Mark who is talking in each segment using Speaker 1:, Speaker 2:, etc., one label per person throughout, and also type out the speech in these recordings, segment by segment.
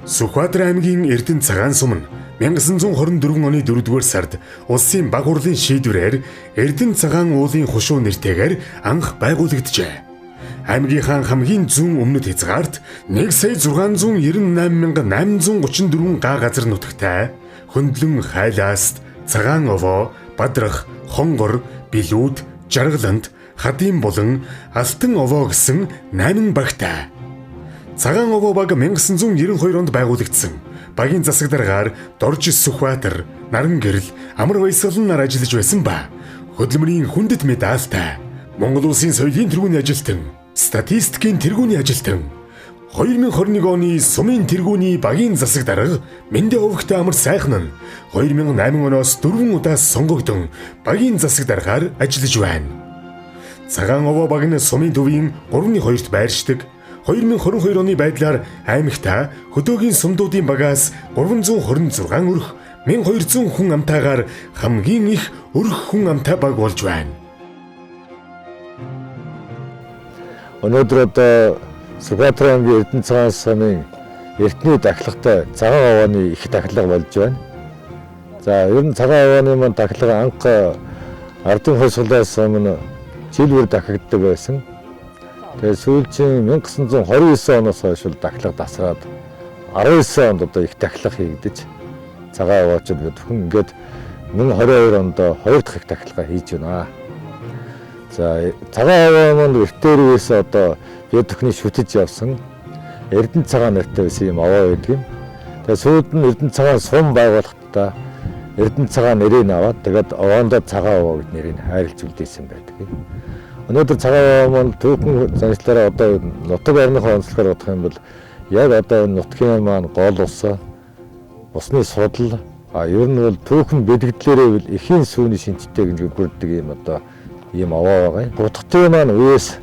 Speaker 1: Сүхбаатар аймгийн Эрдэнэ цагаан сум нь 1924 оны 4-р сард улсын баг хурлын шийдвэрээр Эрдэнэ цагаан уулын хушуу нэртэйгээр анх байгуулагджээ. Аймгийнхаа хамгийн зүүн өмнөд хязгаарт 1,698,834 га газар нутагтай хөндлөн хайлааст цагаан овоо, бадрах, хонгор, билүүд, жаргалант, хадын булан, алтан овоо гэсэн 8 багтай. Цагаан овоо баг 1992 онд байгуулагдсан. Багийн засаг даргаар Доржис Сүхбаатар, Наран гэрэл, Амар Баясгалан нар ажиллаж байсан ба хөдөлмөрийн хүндэт медальтай, Монгол Улсын соёлын тэргүүний ажилтан, статистикийн тэргүүний ажилтан, 2021 оны сумын тэргүүний багийн засаг дарга Мэндэ Өвгтэй Амар сайхан нь 2008 оноос 4 удаа сонгогдсон багийн засаг даргаар ажиллаж байна. Цагаан овоо баг нь сумын төвийн 3-2-т байршдаг. 2022 оны байдлаар аймагта хөдөөгийн сумдуудын багаас 326 өрх, 1200 хүн амтайгаар хамгийн их өрх хүн амтай баг болж байна.
Speaker 2: Өнөөдөр одоо Сүхбаатар аймгийн Эрдэнэ цагаан сумын эртний дахилгатай цагаан овооны их дахилга болж байна. За ер нь цагаан овооны маань дахилга анх ардын хойсголоос өмнө жилээр дахигддаг байсан. Тэгээ сүүлчийн 1929 оноос хойш дахилга тасраад 19 онд одоо их дахилга хийгдэж цагаан овоочд бүхэн ингээд 2022 онд 2 дахь их дахилга хийж байна. За цагаан овоо маань эртээрээс одоо бид бүхний шүтэж явсан Эрдэнэ цагаан нэртэй байсан юм овоо гэдэг юм. Тэгээ сүүлд нь Эрдэнэ цагаан сум байгуулахдаа Эрдэнэ цагаан нэрийг аваад тэгээд овоондоо цагаан овоо гэд нэрийг хайрлж үлдээсэн байдаг. Өнөөдөр цагаан овоо маань түүхэн заншлаараа одоо нутаг орныхоо онцлогоор бодох юм бол яг одоо нутгийн маань гол усны судал ер нь бол түүхэн бэлгэдлээрээ эхийн сүүний шинжтэй гэж бүрддэг юм одоо ийм овоо байгаа. Будгтын маань үеэс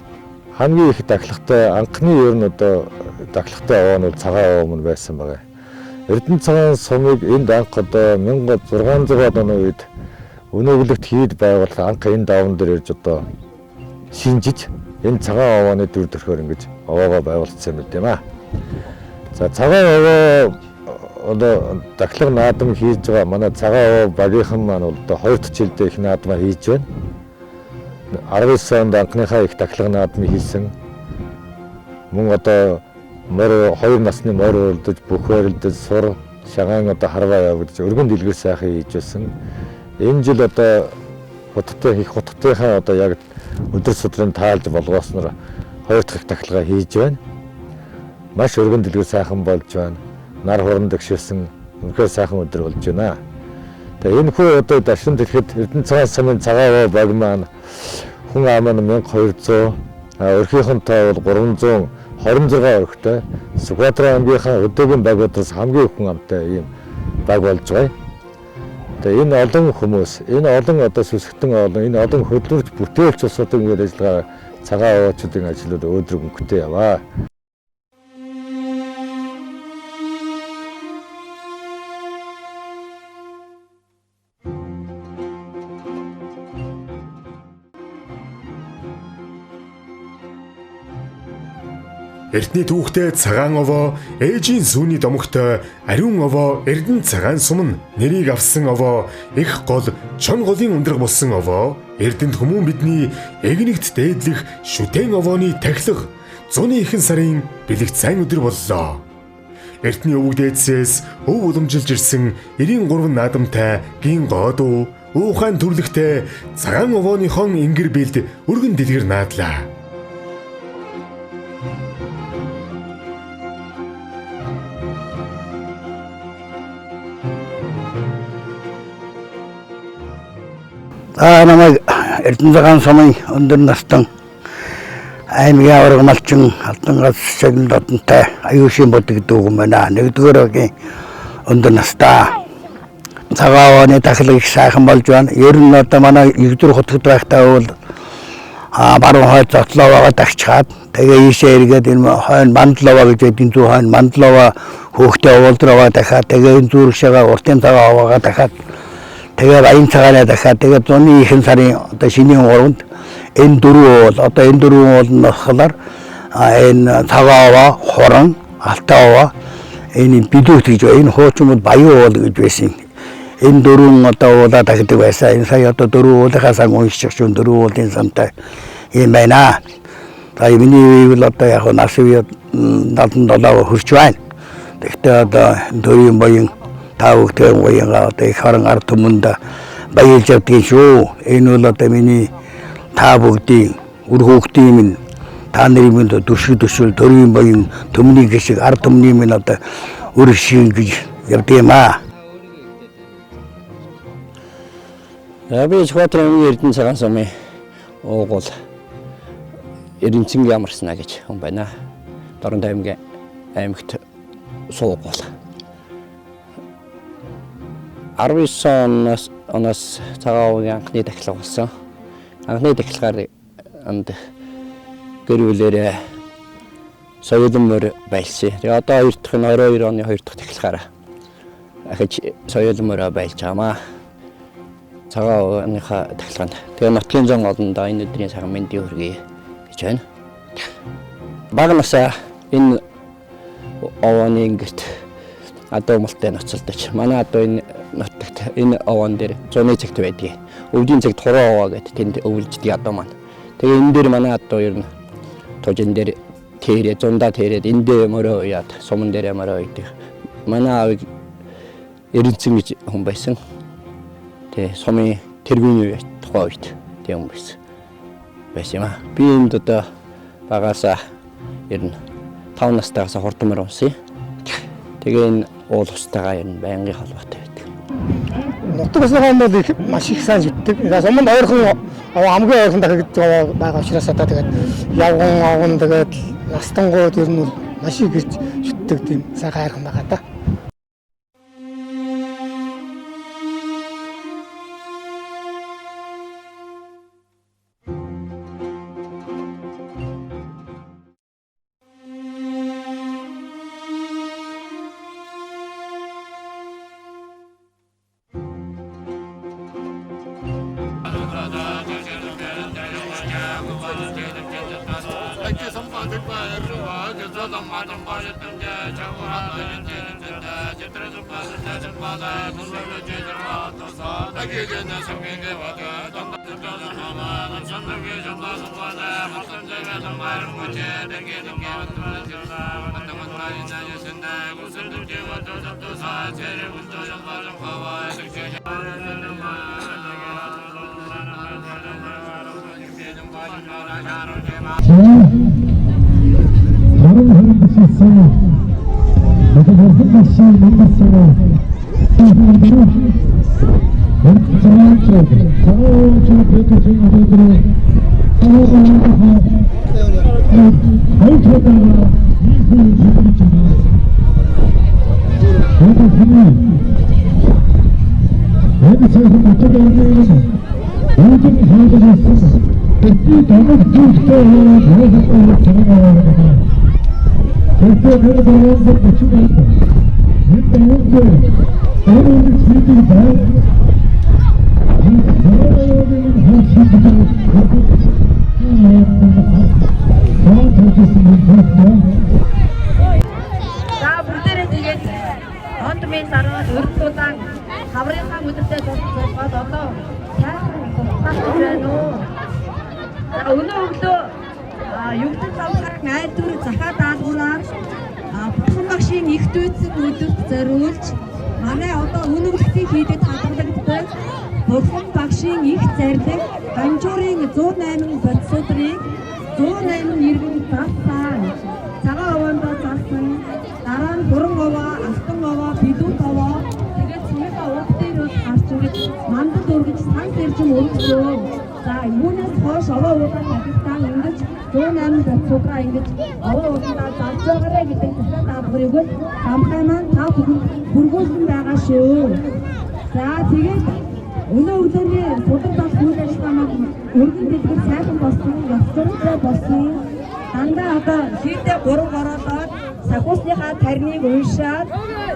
Speaker 2: хамгийн их дахилгатай анхны ер нь одоо дахилгатай овоо нь цагаан овоо мөн байсан байгаа. Эрдэнэ цагаан сумыг энд анх одоо 1600 оны үед өнөөгөлөгт хийд байгуулах анх энэ даван дээр ирж одоо шинжиж энэ цагаан овооны дүр төрхөөр ингэж овоогоо байгуулсан юм аа. За цагаан овоо одоо дахилга наадам хийж байгаа манай цагаан овоо багийнхан маань бол одоо 2 дахь жилдээ их наадмаа хийж байна. 19 онд анхныхаа их дахилга наадмыг хийсэн. Мөн одоо морь 2 насны морь уралдаж, бүх байрлаж, сур, шагаан одоо харваа явагдаж, өргөн дэлгэр сайхан хийж байсан. Энэ жил одоо хутгтынхаа одоо яг өдөр судрын таалж болгоосноор 2 дахь дахилгаа хийж байна. Маш өргөн дэлгэр сайхан болж байна. Нар хуран дэгшсэн үнэхээр сайхан өдөр болж байна. Тэгээ энэ хүү одоо дашин дэлхэд Эрдэнэ цагаан сумын цагаан овоо баг маань хүн ам нь 1200, өрхийнхөнтэй бол 326 өрхтэй. Сүхбаатар аймгийнхаа өдөөгийн багуудаас хамгийн их хүн амтай ийм баг болж байгаа. Тэгээ энэ олон хүмүүс, энэ олон одоо сүсгтэн олон, энэ олон хөдөлмөрч бүтээлч усуудын үйл ажиллагаа цагаан овоочдын ажлууд өөдрөг өнгөтэй яваа.
Speaker 1: Эртний түүхтэй цагаан овоо, ээжийн сүүний домогтой ариун овоо Эрдэнэ цагаан сум нь нэрийг авсан овоо, их гол чон голын ундраг болсон овоо, Эрдэнэт хүмүүн бидний эгнэгт дээдлэх шүтэн овооны тахилга зуны ихэнх сарын бэлэгт сайн өдөр боллоо. Эртний өвөг дээдсээс өв уламжилж ирсэн 93 наадамтай гин гоодуу, уухайн төрлөخтэй цагаан овооныхон ингэр бэлд өргөн дэлгэр наадлаа.
Speaker 3: Намайг Эрдэнэ цагаан сумын өндөр настан аймгийн аварга малчин алтан газ шагнал дотонтой аюушийн бод гэдэг үг юм байна. Нэгдүгээр өгийн өндөр настаа цагаан овооны дахилга их сайхан болж байна. Ер нь одоо манай нэгдүгээр хутагт байхдаа бол баруун хойд зотловоогоо тагчаад тэгээ ийшээ эргээд энэ хойно мандловоо гэж байдгийн зүү хойно мандловоо хөөхтэй уулдроо дахиад тэгээ энэ зүрх шагаа уртын цагаан овоогоо дахиад тэгээ баян цагаанаа дахиад тэгээ зуны ихэнх сарын одоо шинийн 3-нд энэ дөрвөн бол одоо энэ дөрвөн бол нөхлөр энэ цагаан овоо, хуран, алтан овоо энэ бидүүт гэж энэ хуучмууд баян уул гэж байсан. Энэ дөрвөн одоо уулаа тагдаг байсан. Энэ сая одоо дөрвөн уулынхаа сан уншчих шүү дөрвөн уулын самтай юм байна. За миний үйл одоо яг нас үе 77 хүрч байна. Тэгтээ одоо дөрвөн баян таавагтай баянгаа одоо их харан ард түмэнд баялж явдгийн шүү. Энэ бол одоо миний та бүгдийн үр хүүхдийн минь та нарын минь дүршиг төсвөл дөрвөн баян төмний гişиг ард түмний минь одоо үр шиг гэж явдаг юм аа.
Speaker 4: Би Сүхбаатарын Эрдэнэ цагаан сумын уугуул Эрдэнцэн ямарснаа гэж хүн байна. Дорнод аймагт суугуул. 19 оноос цагаан анхны дахилга болсон. Анхны дахилгаар анд гэр бүлэрээ соёлын морь байлсан. Тэгээ одоо 2 дахь нь 22 оны 2 дахь дахилгаар ахиж соёлын морь байлж байгаамаа. Цагаан ууныхаа дахилгаанд. Тэгээ нутгийн зан олондоо энэ өдрийн цагаан мэндийн хүргэе гэж байна. Бага насаа энэ овооны гэрт адуу мултай ноцолдож. Манай адуу энэ нутагт энэ овоон дээр 100-ны цагт байдгийг. Өвдийн цагт хуруу овоо гэдэг тэнд өвлждэг адуу маань. Тэгээ энэ дээр манай адуу ер нь тожин дээр тэрэ зундаа тэрээд эндээ мөрөө яад суман дээр мөрөө идэх. Манай аавыг Эрдэнцэн гэж хүн байсан. Тэгээ сумын тэргийн тухай үед тийм байсан юм аа. Би энд одоо багасаа ер нь 5 настайгаас хурдмаар унсан. Тэгээ энэ уул устайгаа ер нь байнгын холбоотой байдаг.
Speaker 5: Нутагсныхан бол их маш их сайн зүтдэг. Суманд ойрхон хамгийн ойрхон дахиж байгаа учраас одоо тэгээд явган овон тэгээд настангууд ер нь маш их гэж зүтдэг тийм сайхан хайрхан байгаа да.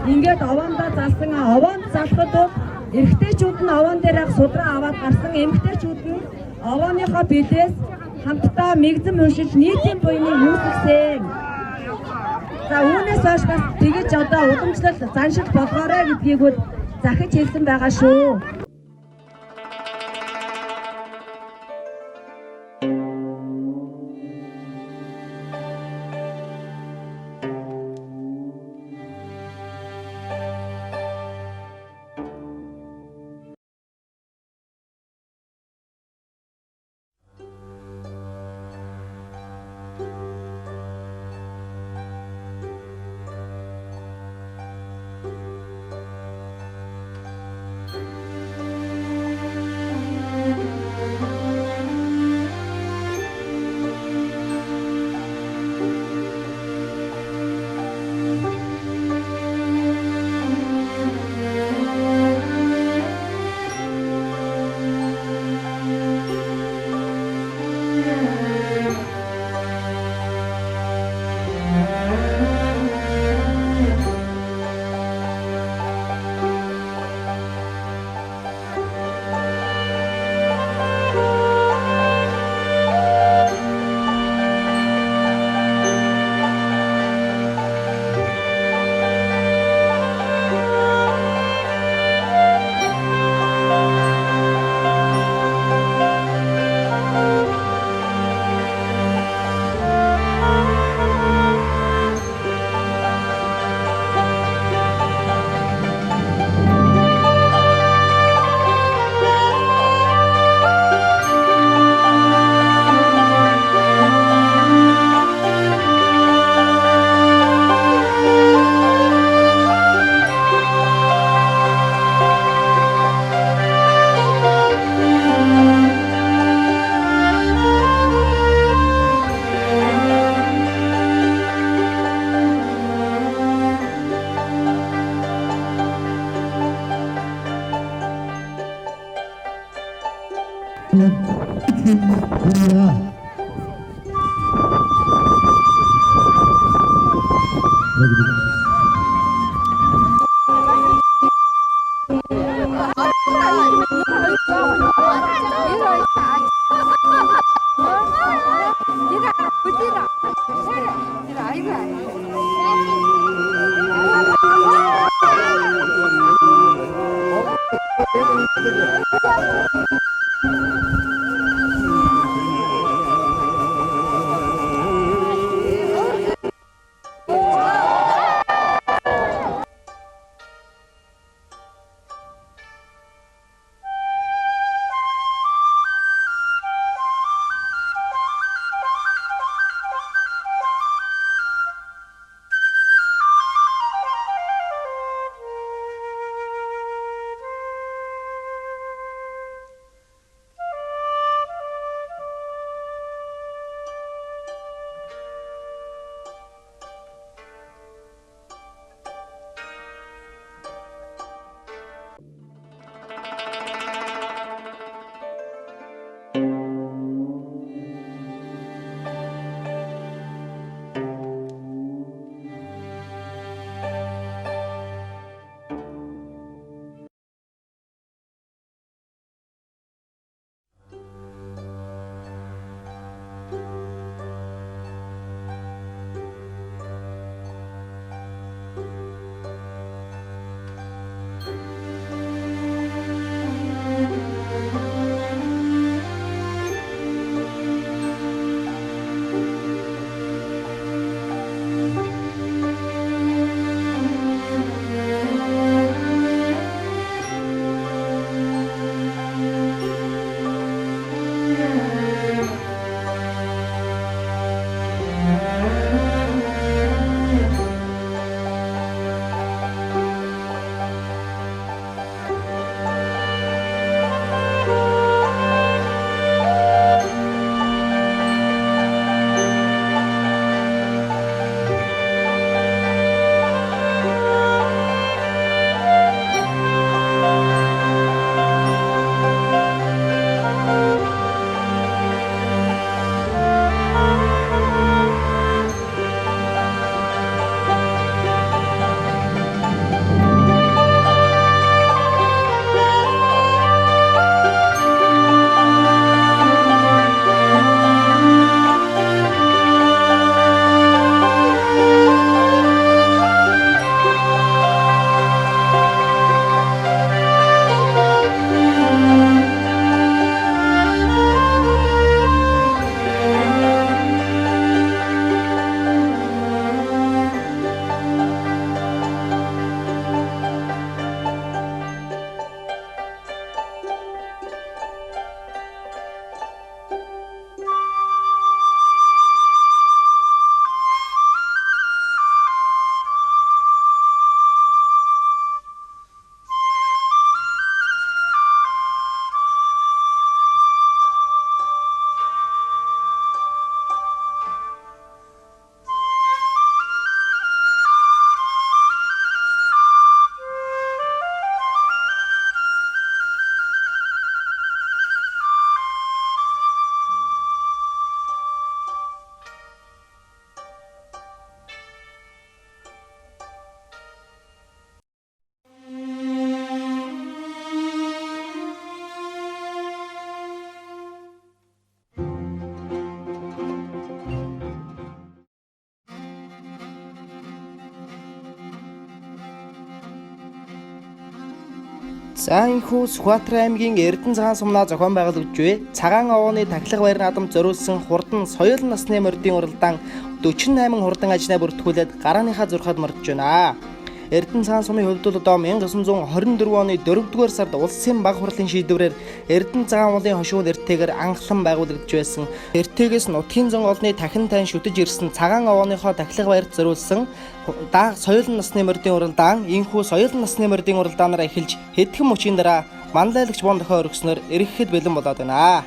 Speaker 6: Ингээд овоондоо залсан овоонд залхад эрэгтэйчүүд нь овоон дээр судраа аваад гарсан эмэгтэйчүүд нь овооныхоо бэлээс хамтдаа мэгзэм уншиж нийтийн буйныг үүсгэсэн. За үүнээс хойш бас тэгэж одоо уламжлал заншил болгоорой гэдгийг захиж хэлсэн байгаа шүү.
Speaker 7: За энэхүү Сүхбаатар аймгийн Эрдэнэ цагаан сумнаа зохион байгуулагдж буй цагаан овооны тахилга баяр наадамд зориулсан хурдан соёлын насны мордын уралдаан 48 хурдан ажнаа бүртгүүлээд гарааныхаа зурхад мордж байна. Эрдэнэ цагаан сумын хувьд бол одоо 1924 оны 4-р сард улсын баг хурлын шийдвэрээр Эрдэнэ цагаан уулын хошуу нэртэйгээр анхлан байгуулагдж байсан. Нэртэйгээс нутгийн зан олны дахин тань шүтэж ирсэн цагаан овооныхоо тахилга баярт зориулсан соёлын насны мордын уралдаан энэхүү соёлын насны мордын уралдаанаараа эхэлж хэдхэн мөчийн дараа манлайлагч бон дохио өргөснөөр эргэхэд бэлэн болоод байна.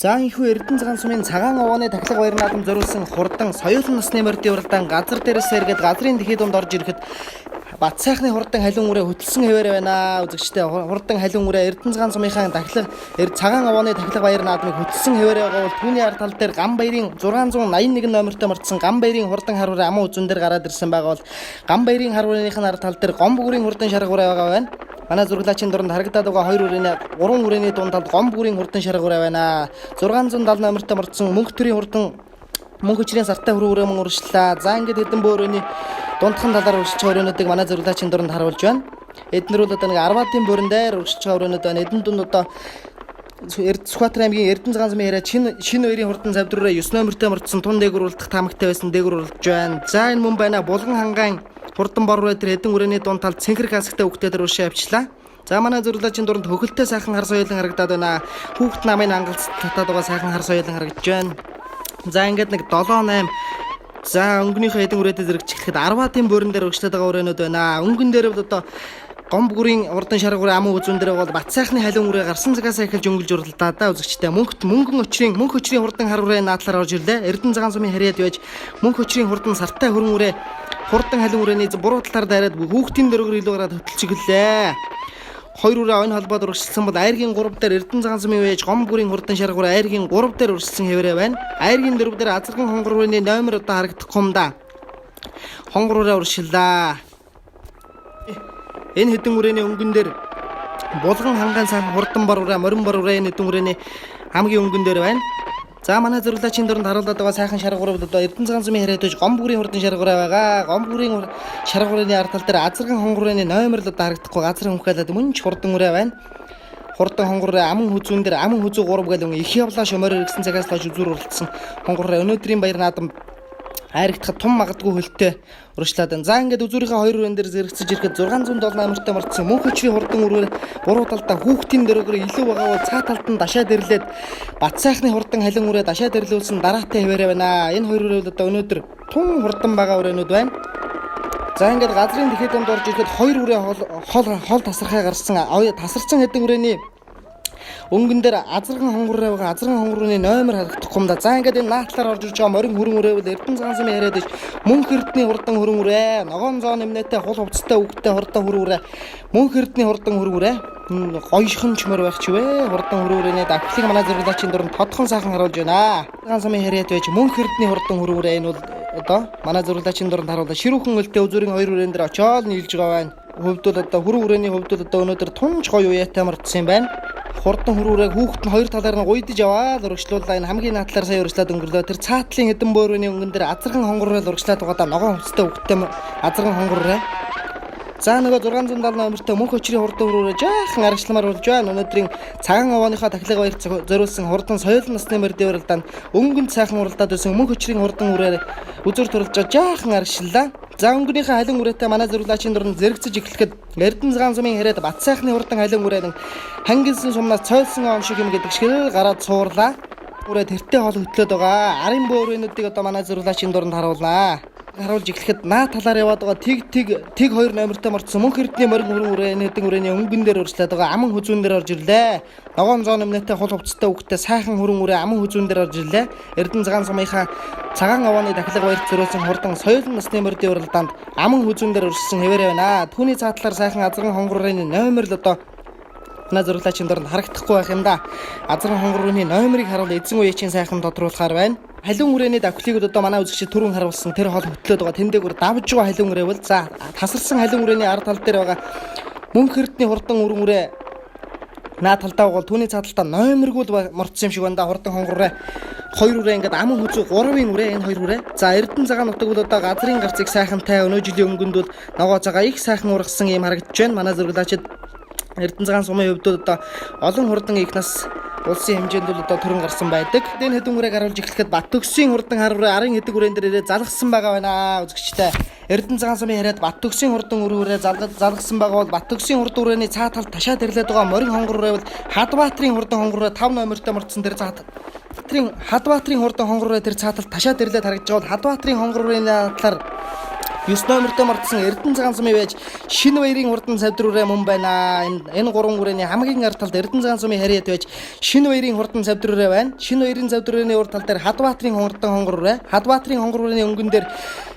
Speaker 7: За энэхүү Эрдэнэ цагаан сумын цагаан овооны тахилга баяр наадамд зориулсан хурдан соёлын насны мордын уралдаан газар дээрээс эргээд газрын дэлхий дунд орж ирэхэд Бат сайхны хурдан халиун үрээ хөтлсөн хэвээр байна. Үзэгчтэй хурдан халиун үрээ Эрдэнэ цагаан сумынхаа тахилга цагаан овооны тахилга баяр наадмыг хөтлсөн хэвээр байгаа бол түүний ард тал дээр гам баярын 681 номертой мордсон гам баярын хурдан харуураа аман үзүүн дээр гараад ирсэн байгаа бол гам баярын харуурын ард тал дээр гом бүгүрийн хурдан шарга үрээ байгаа байна. Манай зурглаачийн дунд харагдаад байгаа 2 үрээний 3 үрээний дунд талд гом бүгүрийн хурдан шарга үрээ байна. 670 номертой мордсон мөнх төрийн хурдан мөнх өчрийн сартай хөрөө өрөө мөн урагшлаа. За ингээд хэдэн бөөрөөний дундхан талаар урагшиж байгаа өрөөнүүдийг манай зурглаачийн дунд харуулж байна. Эднэр бол одоо нэг 10-ийн бөөрөн дээр урагшиж байгаа өрөөнүүд байна. Эдэн дунд одоо Сүхбаатар аймгийн Эрдэнэ цагаан сумын яриа шинэ хоёрын хурдан завдраараа 9 номертой мордсон тун дээгүр уралдах таамагтай байсан дээгүр уралдж байна. За энэ мөн байна. Булган хангаан хурдан бороо дээр хэдэн өрөөний дунд талд цэнхэр хасагтай үгтэй дээр уршаа авчлаа. За манай зурглаачийн дунд хөхөлтэй сайхан хар соёлын харагдаад байна. Хүүхэд намын ангалц татаад байгаа сайхан хар соёлын харагдж байна. За ингээд нэг 7-8 за өнгөнийхөө хэдэн үрээдээ зэрэгчлэхэд 10-ийн бөөрөн дээр өгчлээд байгаа өрөөнүүд байна. Өнгөн дээр бол одоо гом бүгүрийн урдан шарга үрээ аман үзүүн дээр бол бат сайхны халиун үрээ гарсан цагаас эхэлж өнгөлж уралдаа да үзэгчтэй. Мөнх өчрийн хурдан хар үрээ наадлаар орж ирлээ. Эрдэнэ цагаан сумын харьяад байж мөнх өчрийн хурдан сартай хөрөн үрээ хурдан халиун үрээний буруу талаар дайраад хүүхдийн дөрөөр илүү гараад хөтлчихлээ. 2 үрээ ойн холбоод урагшилсан бол айргийн 3 дээр Эрдэнэ цагаан сумын байж гом бүрийн хурдан шарга үрээ айргийн 3 дээр урагшилсан хэвээрээ байна. Айргийн 4 дээр азарган хонгор үрээний номер одоо харагдахгүй юм да. Хонгор үрээ урагшиллаа. Энэ хэдэн үрээний өнгөн дээр булган хангаан сайхан хурдан бор үрээ морин бор үрээ хэдэн үрээний хамгийн өнгөн дээр байна. За манай зурглаачийн дунд харуулдаг байгаа сайхан шарга үрээ одоо Эрдэнэ цагаан сумын харьяад байж гом бүгүрийн хурдан шарга үрээ байгаа. Гом бүгүрийн шарга үрээний ард тал дээр азарган хонгор үрээний номер л одоо харагдахгүй газрын хөнхөлөд мөн ч хурдан үрээ байна. Хурдан хонгор үрээ аман хүзүүн дээр аман хүзүү 3 гэлэн их явлаа шомоор иргсэн цагаас л үзүүр уралдсан хонгор үрээ өнөөдрийн баяр наадам айрагдахад тун магадгүй хөлтэй урагшлаад байна. За ингээд үзүүрийнхээ 2 өрөөнд дээр зэрэгцэж ирэхэд 607 номертой мордсон мөнх өчрийн хурдан үрээ буруу талдаа хүүхдийн дөрөгөр илүү байгаа бол цаа талд нь дашаад ирлээд бат сайхны хурдан халин үрээ дашаад ирлүүлсэн дараатай хэвээрээ байна. Энэ 2 өрөө одоо өнөөдөр тун хурдан байгаа өрөөнүүд байна. За ингээд газрын дэлхийд донд орж ирэхэд 2 үрээ хол тасархай гарсан тасарсан хэдэн үрээний өнгөн дээр азарган хонгороо байгаа азарган хонгорооны номер харагдахгүй юм да. За ингээд энэ наатлаар орж ирж байгаа морин хөрөн үрээ бол Эрдэнэ цагаан сумын яриад ич мөнх эрдний хурдан хөрөн үрээ ногоон зоо нэмнэтэй хул хувцастай үгтэй хурдан хөрөн үрээ мөнх эрдний хурдан хөрөн үрээ гоёшхон чмөр байх ч вэ хурдан хөрөн үрээний давхлыг манай зурглаачийн дунд тодхон сайхан харуулж байна. Цагаан сумын яриад байж мөнх эрдний хурдан хөрөн үрээ энэ бол одоо манай зурглаачийн дунд харуулсан ширүүхэн өлтэй үзүүрийн 2 үрээн дээр очоод нийлж байгаа байна. Хувьд бол одоо хөрөн үрээний хувьд бол одоо өнөөдөр тунж гоё уяатай мордсон юм байна. Хурдан хөрөөрөө хүүхэд нь 2 талаар нь гуйдаж аваад урагшлууллаа. Энэ хамгийн наадлаар сая урагшлаад өнгөрлөө. Тэр цаатлын хэдэн бөөрөний өнгөн дээр азарган хонгороо урагшлаад байгаа да ногоон хувцастай үгтэй азарган хонгороо. За нөгөө 670 номертой мөнх өчрийн хурдан хөрөөрөө жаахан аргачлалмаар болж байна. Өнөөдрийн цагаан овооныхоо тахилга баярт зориулсан хурдан соёлын насны мордын уралдаанд өнгөнд сайхан уралдаад байсан мөнх өчрийн хурдан үрээр үзүүр туралж жаахан аргачлалаа. За өнгөнийхөө халин үрээтэй манай зурглаачийн дунд зэрэгцэж эхлэхэд Эрдэнэ цагаан сумын харьяад бат сайхны хурдан халин үрээ хангилсан сумнаас цойлсон он шиг юм гэдэг шиг гараад суурлаа. Үрээ тэртээ хол хөтлөөд байгаа. Арын бөөрөнүүдийг одоо манай зурглаачийн дунд харуулнаа. Харуулж эхлэхэд наа талаар яваад байгаа тэг 2 номертой мордсон мөнх эрдний морин хөрөн үрээ хэдэн үрээний өнгөн дээр урьжлаад байгаа аман хүзүүн дээр орж ирлээ. Ногоон зоо нэмнэтэй хул хувцастай үгтэй сайхан хөрөн үрээ аман хүзүүн дээр орж ирлээ. Эрдэнэ цагаан сумынхаа цагаан овооны тахилга баярт зориулсан хурдан соёлын насны мордын уралдаанд аман хүзүүн дээр урьжсан хэвээрээ байна. Түүний цаатлаар сайхан азарган хонгор үрээний номер л одоо манай зурглаачийн дунд харагдахгүй байх юм да. Азарган хонгор үрээний номерыг харуул эзэн үеийн сайхан тодруулахаар байна. Халиун үрээний давхлыг одоо манай үзэгчид түрүүн харуулсан тэр хол хөтлөөд байгаа тэндээгээр давж байгаа халиун үрээ бол за тасарсан халиун үрээний ард тал дээр байгаа мөнх эрдний хурдан үрэн үрээ Наа талдаа бол түүний цааталтаа номергүй морцсон юм шиг байна да. Хурдан хонгороо 2 үрээ ингээд аман хүзүү 3-ын үрээ энэ 2 үрээ. За Эрдэнэ цагаан нутаг бол одоо газрын гарцыг сайхантай өнөө жилийн өнгөнд бол ногоо цагаа их сайхан ургасан юм харагдаж байна. Манай зурглагчид Эрдэнэ цагаан сумын хувьд одоо олон хурдан их нас улсын хэмжээнд бол одоо төрөн гарсан байдаг. Энэ хэдэн үрээг харуулж эхлэхэд Баттөгсийн хурдан хар үрээ арын хэдэг үрээн дээр ирээ залгсан байгаа байна үзэгчтэй. Эрдэнэ цагаан сумын хараад Баттөгсийн хурдан үрээ залгсан байгаа бол Баттөгсийн хурдан үрээний цаа талд ташаад ирлээд байгаа морин хонгор үрээ бол Хадбаатрийн хурдан хонгор үрээ 5 номертой мордсон дээр Хадбаатрийн хурдан хонгор үрээ тэр цаа талд ташаад ирлээд харагдж байгаа бол Хадбаатрийн хонгор үрээний талаар 9 номертой мордсон Эрдэнэ цагаан сумын байж шинэ баярын хурдан савдар үрээ мөн байна. Энэ 3 үрээний хамгийн ард талд Эрдэнэ цагаан сумын харьяат байж шинэ баярын хурдан савдар үрээ байна. Шинэ баярын савдар үрээний урд тал дээр Хадбаатрийн хурдан хонгор үрээ. Хадбаатрийн хонгор үрээний өнгөн дээр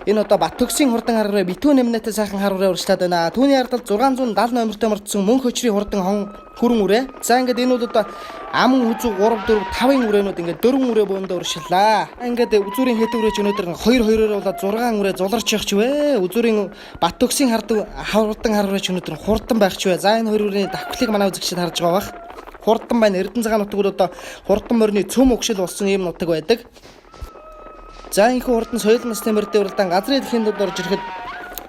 Speaker 7: энэ одоо Баттөгсийн хурдан хар үрээ битүү нэмнэтэй сайхан хар үрээ урьдчилаад байна. Түүний ард талд 670 номертой мордсон мөн хөчрийн хурдан хүрэн үрээ. За ингээд энэ бол одоо аман үзүү 3 4 5-ын үрээнүүд ингээд 4 үрээ бөөндөө уршиллаа. Ингээд үзүүрийн хэт үрээч өнөөдөр 2-2-оор болоод 6 үрээ зуларч явах ч вэ. Үзүүрийн Баттөгсийн хурдан хар үрээч өнөөдөр хурдан байх ч вэ. За энэ 2 үрээний давхлыг манай үзэгчид харж байгаа бах. Хурдан байна. Эрдэнэ цагаан нутаг бол одоо хурдан морины цөм өгшил болсон ийм нутаг байдаг. За энэ хурдан соёл насны мөрдөө уралдаан газрын эдхийн дунд орж ирэхэд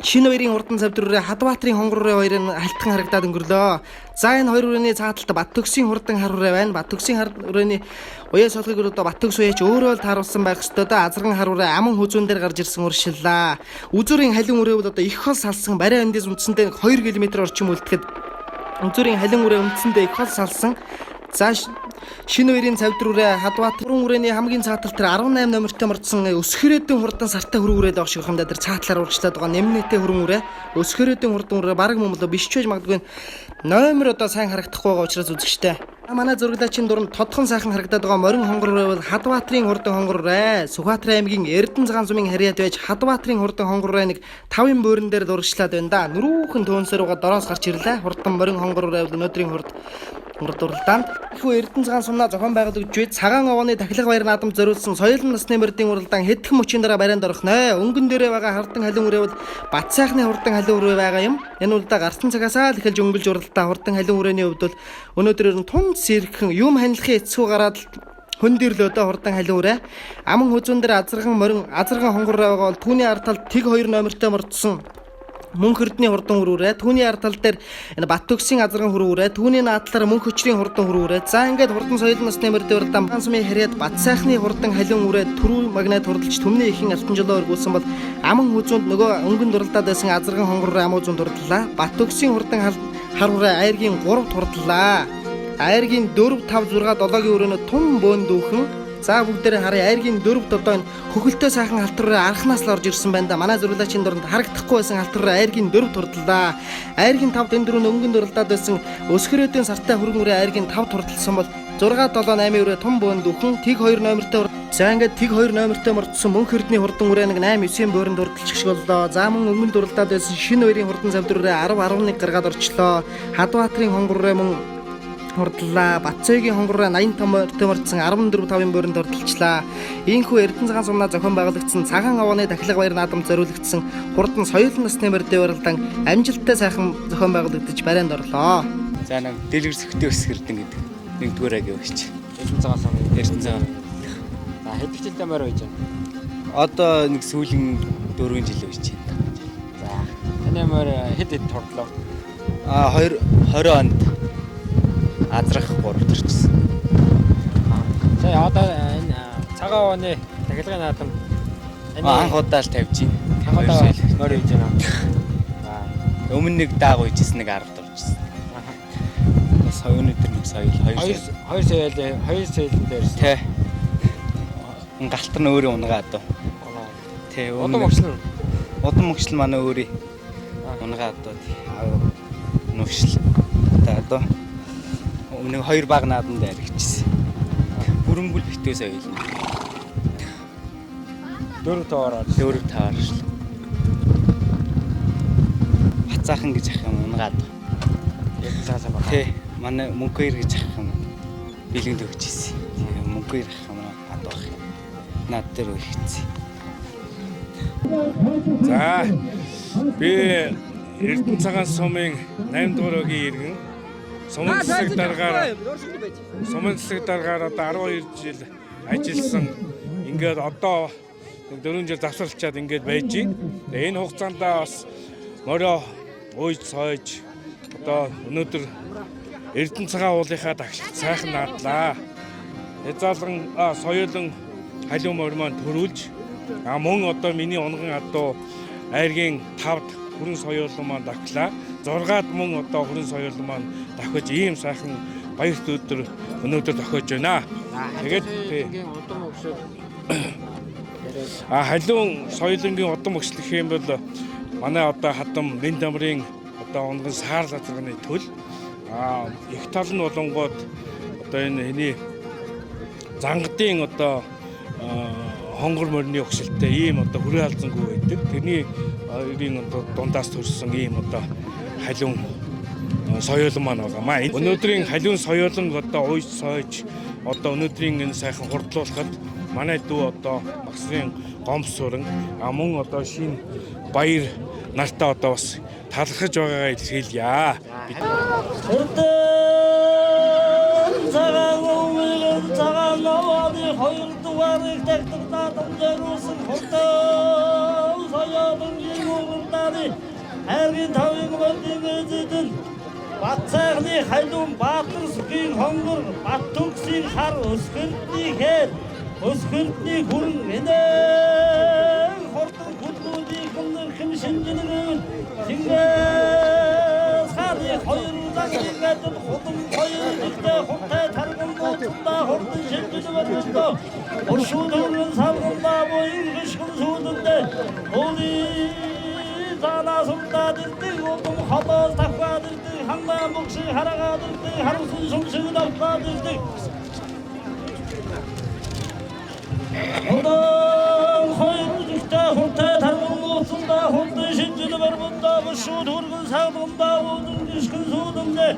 Speaker 7: шинэ баярын хурдан савдар үрээ Хадбаатрийн хонгор үрээ хоёрын халтхан харагдаад өнгөрлөө. За энэ 2 үрээний цааталт Баттөгсийн хурдан хар үрээ байна. Баттөгсийн хар үрээний уяа солхыг одоо Баттөгс уяач өөрөө л тааруулсан байх ёстой да. Азарган хар үрээ аман хүзүүн дээр гарч ирсэн уршиллаа. Үзүүрийн халин үрээ бол одоо их хол салсан барай эндээс үндсэндээ 2 км орчим үлдэхэд үзүүрийн халин үрээ үндсэндээ их хол салсан. За шинэ баярын савдар үрээ Хадбаатрийн үрээний хамгийн цааталт тэр 18 номертой мордсон өсгөрөөдөн хурдан сартай хөрөв үрээд байгаа шиг хамдаа тэр цаатлаар урагшлаад байгаа нэмнэтэй хөрөн үрээ өсгөрөөдөн хурдан үрээ баг мөмлө биш ч байж магадгүй номер одоо сайн харагдахгүй байгаа учраас үзэгчтэй. Манай зурглагчийн дунд тодхон сайхан харагдаад байгаа морин хонгор үрээ бол Хадбаатрийн хурдан хонгор үрээ. Сүхбаатар аймгийн Эрдэнэ цагаан сумын харьяат байж Хадбаатрийн хурдан хонгор үрээ нэг 5-ын бөөрөн дээр урагшлаад байна да. Нүрүүхэн төөнсөрөөгөө дороос гарч ирлээ. Хурдан морин хонгор үрээ бол өнөөдрийн урд уралдаанд ихүү Эрдэнэ цагаан сумнаа зохион байгуулагч Жүд цагаан овооны тахилга баяр наадамд зориулсан соёл насны мөрдийн уралдаан хэдхэн мөчийн дараа барайнд орохноо. Өнгөн дээрээ байгаа хурдан халин үрээ бол Бат сайхны хурдан халин үрээ байгаа юм. Энэ уралдаа гарсан цагаасаа л эхэлж өнгөлж уралдаа хурдан халин үрээний хувьд бол өнөөдөр ер нь тун сэрхэн юм ханилахын эцсүү гараад хөндөрлөөдөө хурдан халин үрээ. Аман хүзүүн дээр азарган хонгор байгаа бол түүний ард талд тэг 2 номертой мордсон мөнх эрдний хурдан хүрүүрээ. Түүний ард тал дээр энэ Баттөгсийн азарган хүрүүрээ. Түүний наадлаар мөнх өчрийн хурдан хүрүүрээ. За ингээд хурдан соёл насны мөрдөө уралдаан Баан сумын харьяат Бат сайхны хурдан халин үрээ түрүү магнайт хурдалж төмний ихэн алтан жолоо өргүүлсэн бол аман хүзүүнд нөгөө өнгөнд уралдаад байсан азарган хонгор амуу зүүнд урдлаа. Баттөгсийн хурдан хар үрээ айргийн 3-т хурдлаа. Айргийн 4 5 6 7-гийн өрөөнө тун бөөнд дүүхэн. За бүгдээрээ харъя. Айргийн 4-т одоо энэ хөхөлтэй сайхан халтураа архнаас л орж ирсэн байна да. Манай зурглагчийн дунд харагдахгүй байсан халтураа айргийн 4-т хурдлаа. Айргийн 5-т энэ дөрөв өнгөнд уралдаад байсан өсгөрөөдийн сартай хөрөнгө үрээ айргийн 5-т хурдлсан бол 6 7 8 үрээ тун бөөнд дүүхэн тэг 2 номертой. За ингээд тэг 2 номертой мордсон мөнх эрдний хурдан үрээ нэг 8 9-ийн бөөрөнд урдалчих шиг боллоо. За мөн өнгөнд уралдаад байсан шинэ баярын хурдан савдар үрээ 10 11 гаргаад орчлоо. Хадбаатрийн хонгор үрээ мөн хурдлаа. Батцайгийн хонгор үрээ 85 мордтой мордсон 14 5-ын бөөрөнд урдалчлаа. Ийхүү Эрдэнэ цагаан сумнаа зохион байгуулагдсан цагаан овооны тахилга баяр наадамд зориулагдсан хурдан соёл насны мөрдөө уралдаан амжилттай сайхан зохион байгуулагдаж барайнд орлоо.
Speaker 8: За нэг дэлгэр зөхтэй өсгөрдөн гэдэг нэгдүгээр агийн өгч. Эрдэнэ цагаан сум. Эрдэнэ цагаан. За хэдэн жилдээ морь байж байна? Одоо нэг сүүлийн 4 жил байж байна. За таны морь хэд турдлоо? 20 онд азрах 3 төрчихсөн.
Speaker 9: За одоо энэ цагаан овооны тахилгын наадам
Speaker 8: анх удаа л тавьж байна.
Speaker 9: Анх удаа морь хийж байна.
Speaker 8: Өмнө нэг даагуй хийсэн нэг 10 дуржсэн. Өнөөдөр нэг соёл 2 соёлын дээр тий. Галт нь өөрөө унгаад доо. Тий. Удам мөгшил манай өөрөө унгаад доо. Нүшл. Та одоо нэг 2 баг нааданд аригчсэн. Бүрэмгүл битүү соёл.
Speaker 9: 4 таваар.
Speaker 8: Хацаахан гэж ах юм унгаад.
Speaker 9: Яасан байна.
Speaker 8: Тий. Манай мөнхөр гэж ах юм. Бэлгэнд өгчээсэн. Мөнхөр ах юм адах. Наад дээр өгчээсэн.
Speaker 10: За би Эрдэнэ цагаан сумын 8 дугаар өгийн иргэн
Speaker 9: Сумын засаг дараагаар одоо 12 жил ажилласан. Ингээд одоо 4 жил завсарлчаад ингээд байж байна. Тэгээ энэ хугацаанд бас морио уйж сойж одоо өнөөдөр Эрдэнэ цагаан уулынхаа тахилгад сайхан наадлаа. Эзаалан соёлон халуун морь маань төрүүлж мөн одоо миний унган адуу айргийн 5-д хүрэн соёлон маань дахлаа. 6-ад мөн одоо хүрэн соёлон маань дахиж ийм сайхан баярт өдөр өнөөдөр тохиож байна. Тэгээд халуун соёлонгийн удам өгсөл гэх юм бол манай одоо хадам Бэн дамрын одоо унган саар лазарганы төл их тал нь болонгууд одоо энэ зангадын одоо хонгор морины өгсөлтэй ийм одоо хүрээ халзангүй байдаг. Тэрний эрийн одоо дундаас төрсэн ийм одоо халуун соёлон маань байгаамаа. Өнөөдрийн халуун соёлон одоо уйж сойж одоо өнөөдрийн энэ сайхан хурдлуулахад манай дүү одоо Максрын гомс суран мөн одоо шинэ баяр нартаа одоо бас талархаж байгаагаа илэрхийлье.
Speaker 10: цагаан овооны 2 дугаарыг тагтагдаад зориулсан хурдан соёлын жигүүрданы хайрын тавыг мөрдөгөдөн Бат цайхны халуун Баатар сүхийн хонгор Бат төгсийн хар өсгөлтний хээр өсгөлтний хүрэн энэ хурдан хүлгүүдийн хэмнэр шинжлэгэн Чингис хааны 2 цагийн гадар худам 2 дэхтэй хуртай тарган ботдоо хурдан шинжлэгэн уршуудын савгандаа боён гიშгэн сүүлдэ холи заанасундад ирдэг удам холоос тавхаад ирдэг хангаан богшиг хараагаад ирдэг харусан сүмшиг давтаад ирдэг Одан хойрдэгтэй хуртай тарган ботдоо хурдан шинжлэгэн бандаа уршууд хурган савгандаа удам гიშгэн сүүлдэ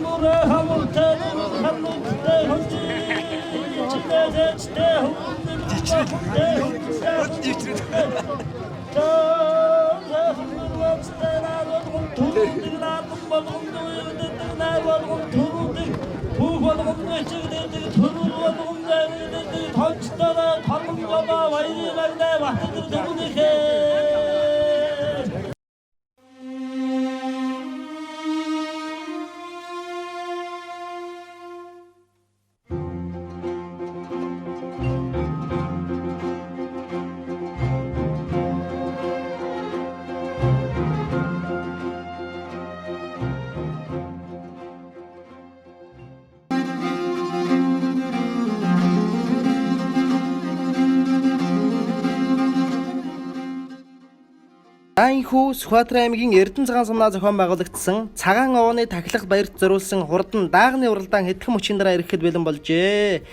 Speaker 10: Мора хамтаа хамтаа хонжи читэжтэй
Speaker 7: Анхүү Сүхбаатар аймгийн Эрдэнэ цагаан сумнаа зохион байгуулагдсан цагаан овооны тахилга баярт зориулсан хурдан даагны уралдаан хэдхэн мөчийн дараа ирэхэд бэлэн болжээ.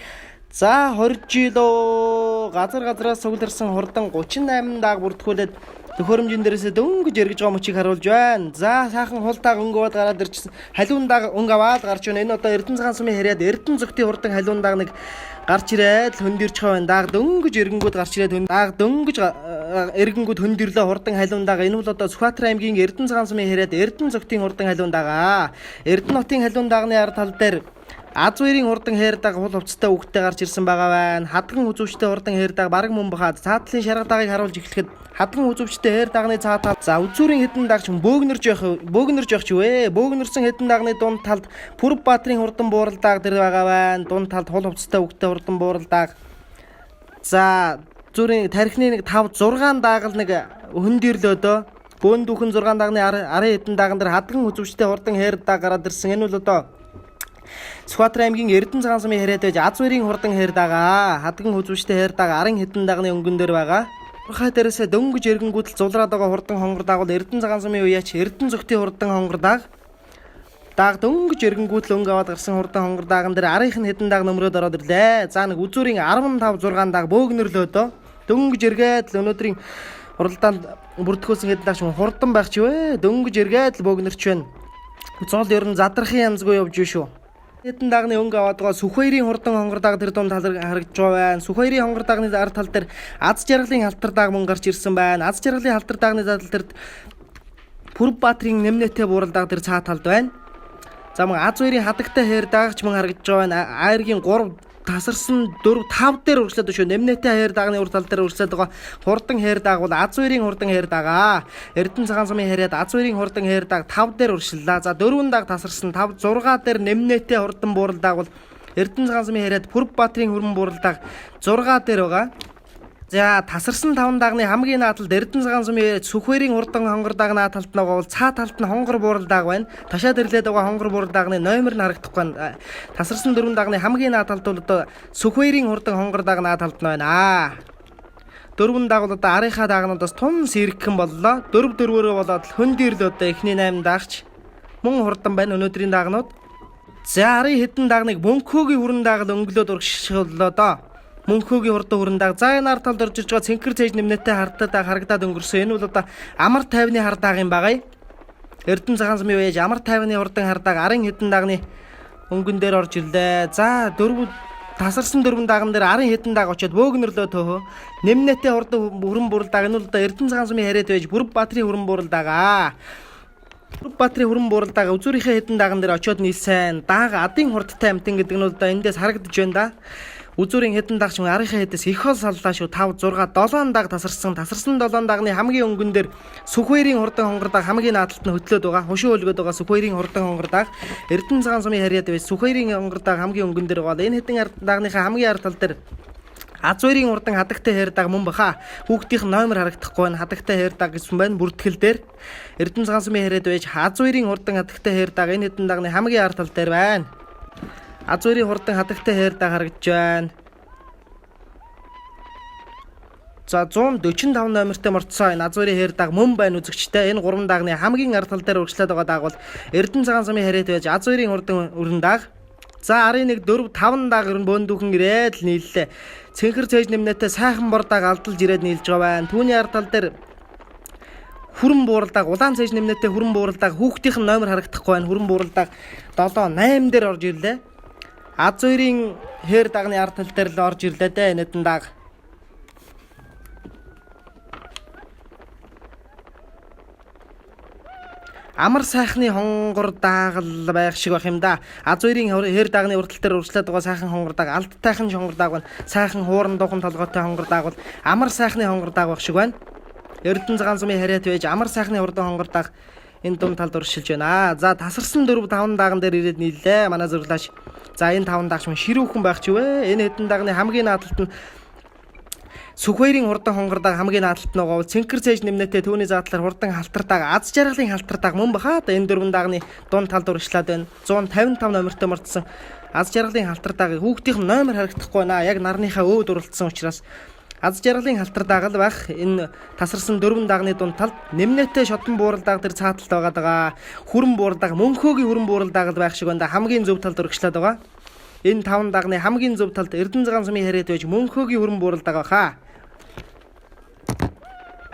Speaker 7: За 20 жилөө газараас сугларсан хурдан 38 дааг бүртгүүлээд төхөөрөмжийн дээрээс дөнгөж эргэж байгаа мөчийг харуулж байна. За сайхан хултааг өнгөвөд гараад ирчихсэн. Халуун дааг өнгө аваад гарч байна. Энэ одоо Эрдэнэ цагаан сумын хэрэг Эрдэнэ зөвхөн хурдан халуун дааг нэг гарч ирээд хөндөрч байгаа байна. Дааг дөнгөж эргэнгүүд гарч ирээд дааг дөнгөж эргэнгүүд хөндөрлөө хурдан халуун дааг. Энэ бол одоо Сүхбаатар аймгийн Эрдэнэ цагаан сумын хэрэг Эрдэнэ зөвхөн хурдан халуун даага. Эрдэнэ хотын халуун даагны ард тал дээр Аз хоёрын хурдан хайрдаг хул хувцастай үгтэй гарч ирсэн байгаа байна. Хадган үзүүчтэй хурдан хайрдаг бараг мөн бахад цаатлын шарга даагыг харуулж эхлэхэд хадган үзүүчтэй хайр даагны цаатал за үзүүрийн хэдэн даагч бөөгнөрж явах ч вэ? Бөөгнөрсөн хэдэн даагны дунд талд Пүрв Баатрын хурдан буурал дааг дээр байгаа байна. Дунд талд хул хувцастай үгтэй хурдан буурал дааг. За зүрийн тархины нэг 5 6 дааг л нэг хөндөрлөөдөө бөөн дүүхэн 6 даагны арын хэдэн дааган дээр хадган үзүүчтэй хурдан хайр дааг гараад ирсэн. Энэ бол одоо Сүхбаатар аймгийн Эрдэнэ цагаан сумын хэрэг байж Аз хоёрын хурдан хайр даага. Хадган үзүүчтэй хайр дааг арын хэдэн даагны өнгөн дээр байгаа. Урхай дээрээс дөнгөж эргэнгүүтэл зулраад байгаа хурдан хонгор дааг бол Эрдэнэ цагаан сумын үеч Эрдэнэ зөвхөн хурдан хонгор дааг. Дааг дөнгөж эргэнгүүтэл өнгө аваад гарсан хурдан хонгор дааган дээр арийнх нь хэдэн дааг нөмрөөд ороод ирлээ. За нэг үзүүрийн 15 6 дааг бөөгнөрлөөдөө дөнгөж эргээд л өнөөдрийн уралдаанд бүртгүүлсэн хэдэн даагч хурдан байх ч вэ? Дөнгөж эргээд л бөөгнөрч байна. Зол ер нь задрахын янзгүй явж шүү. Хэдэн даагны өнгө аваад байгаа Сүхбаатарын хурдан хонгор дааг тэр дунд харагдж байгаа байна. Сүхбаатарын хонгор даагны ард тал дээр Аз жаргалын халтар дааг мөн гарч ирсэн байна. Аз жаргалын халтар даагны задал дээр Бүрбаатрийн нэмнэтэ бууралдаг тэр цаа талд байна. За мөн Аз хоёрын хадагтай хэр даагч мөн харагдж байгаа байна. Айргийн 3 тасарсан 4 5 дээр үргэлжлээд шүү. Нэмнэтэ хэр даагны ур тал дээр үргэлжлээд байгаа хурдан хэр дааг бол Аз хоёрын хурдан хэр даага. Эрдэнэ цагаан сумын хэрээд Аз хоёрын хурдан хэр дааг 5 дээр үргэлжлээ. За 4 дааг тасарсан 5 6 дээр нэмнэтэ хурдан бууралдаг бол Эрдэнэ цагаан сумын хэрээд Бүрбаатрийн хурдан бууралдаг 6 дээр байгаа. За тасарсан 5 даагны хамгийн нааталд Эрдэнэ цагаан сумын Сүхбээрийн хурдан хонгор даагны талд нь байгаа бол цаа талд нь хонгор бууралдааг байна. Ташаад ирлээд байгаа хонгор бууралдаагны номер нь харагдахгүй байна. Тасарсан 4 даагны хамгийн нааталд бол одоо Сүхбээрийн хурдан хонгор даагны талд нь байна. 4 дааг бол одоо арийнхаа даагнуудаас тун сэргхэн боллоо. 4-4-өрөө болоод хөндөрл одоо эхний 8 даагч мөн хурдан байна өнөөдрийн даагнууд. За арын хэдэн даагныг мөнхөөгийн хүрэн даагад өнгөлөөд урагшлууллоо доо. Мөнхөөгийн хурдан хүрэн дааг. За энэ ард талд орж ирж байгаа цэнхэр цээж нэмнэтэ хартад харагдаад өнгөрсөн. Энэ бол одоо амар тайвны хар дааг юм байгаа. Эрдэнэ цагаан сумын үеж амар тайвны хурдан хар дааг арын хэдэн даагны өнгөн дээр орж ирлээ. За тасарсан 4 дааган дээр арын хэдэн дааг очиод бөөгнөрлөө төөхөө. Нэмнэтэ хурдан хүрэн бууралдааг. Энэ бол одоо Эрдэнэ цагаан сумын хэрэг байж Бүрбаатрийн хүрэн бууралдаагаа. Бүрбаатрийн хүрэн бууралдаага үзүүрийнхээ хэдэн дааган дээр очиод нийлсэн. Дааг адын хурдтай амтан гэдэг нь бол одоо эндээс харагдаж байна да. Үзүүрийн хэдэн даагч арийнхаа хэдээс их хол саллаа шүү. 5 6 7 дааг тасарсан 7 даагны хамгийн өнгөн дээр Сүхбээрийн хурдан хонгор дааг хамгийн наадалт нь хөтлөөд байгаа. Хушуу өлгөөд байгаа Сүхбээрийн хурдан хонгор дааг. Эрдэнэ цагаан сумын харьяад байж Сүхбээрийн хонгор дааг хамгийн өнгөн дээр байгаа. Энэ хэдэн даагныхаа хамгийн ард тал дээр Аз хоёрын хурдан хадагтай хэр дааг мөн баха. Хүүхдийн номер харагдахгүй байна. Хадагтай хэр дааг гэсэн байна. Бүртгэл дээр Эрдэнэ цагаан сумын харьяад байж Аз хоёрын хурдан хадагтай хэр дааг энэ хэдэн даагны хамгийн ард тал дээр байна. Аз хоёрын хурдан хадагтай хэр дааг харагдж байна. За 145 номертой морцоо энэ Аз хоёрын хэр дааг мөн байна үзэгчтэй. Энэ 3 даагны хамгийн ард тал дээр урагшлаад байгаа дааг бол Эрдэнэ цагаан сумын харьяад байж Аз хоёрын хурдан өрн дааг. За 11 4 5 дааг өрн бөөндүүхэн ирээд л нийллээ. Цэнхэр цээж нэмнэтэ сайхан бордааг алдалж ирээд нийлж байгаа байна. Түүний ард тал дээр хүрэн бууралдааг улаан цээж нэмнэтэ хүрэн бууралдааг хүүхдийн номер харагдахгүй байна. Хүрэн бууралдааг 7 8 дээр орж ирлээ. Аз хоёрын хэр даагны ард тал дээр л орж ирлээ дээ энэдэн дааг. Амар сайхны хонгор даагл байх шиг байх юм да. Аз хоёрын хэр даагны уртал дээр урагшлаад байгаа сайхан хонгор дааг алдтайхан хонгор дааг байна. Сайхан хууран дуухан толгойтой хонгор дааг бол амар сайхны хонгор дааг байх шиг байна. Эрдэнэ цагаан сумын харьяат байж амар сайхны хурдан хонгор дааг энэ дунд талд урагшилж байна. За тасарсан 4 5 дааган дээр ирээд нийллээ. Манай зөвлөж. За энэ 5 даагч мөн ширүүхэн байх ч вэ. Энэ хэдэн даагны хамгийн наадалт нь Сүхбээрийн хурдан хонгор дааг хамгийн наадалт нь байгаа. Цэнхэр цээж нэмнэтэ түүний заадлаар хурдан халтар дааг Аз жаргалын халтар дааг мөн баха. Энэ 4 даагны дунд талд урагшлаад байна. 155 номертой мордсон Аз жаргалын халтар дааг хүүхдийн номер харагдахгүй байна. Яг нарныхаа өвд уралдсан учраас Аз жаргалын халтар дааг л байх. Энэ тасарсан 4 даагны дунд талд нэмнэтэ шотон бууралдааг тэр цааталт байгаа. Хүрэн бууралдааг мөнхөөгийн хүрэн бууралдааг л байх шиг байна. Хамгийн зөв талд урагшлаад байгаа. Энэ 5 даагны хамгийн зөв талд Эрдэнэ цагаан сумын харьяат байж мөнхөөгийн хүрэн бууралдааг баха.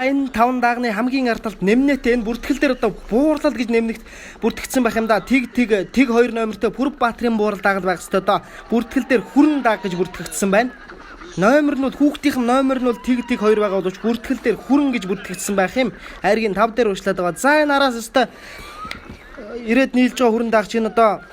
Speaker 7: Энэ 5 даагны хамгийн ард талд нэмнэтэ энэ бүртгэл дээр одоо буурлал гэж нэмнэгт бүртгэгдсэн байх юм да. Тэг 2 номертой Бүрбаатрийн бууралдааг байх ёстой доо. Бүртгэл дээр хүрэн дааг гэж бүртгэгдсэн байна. Номер нь бол хүүхдийн номер нь бол тэг 2 байгаа боловч бүртгэл дээр хүрэн гэж бүртгэгдсэн байх юм. Хайргийн 5 дээр урагшлаад байгаа. За энэ араас өстой ирээд нийлж байгаа хүрэн дааг чинь одоо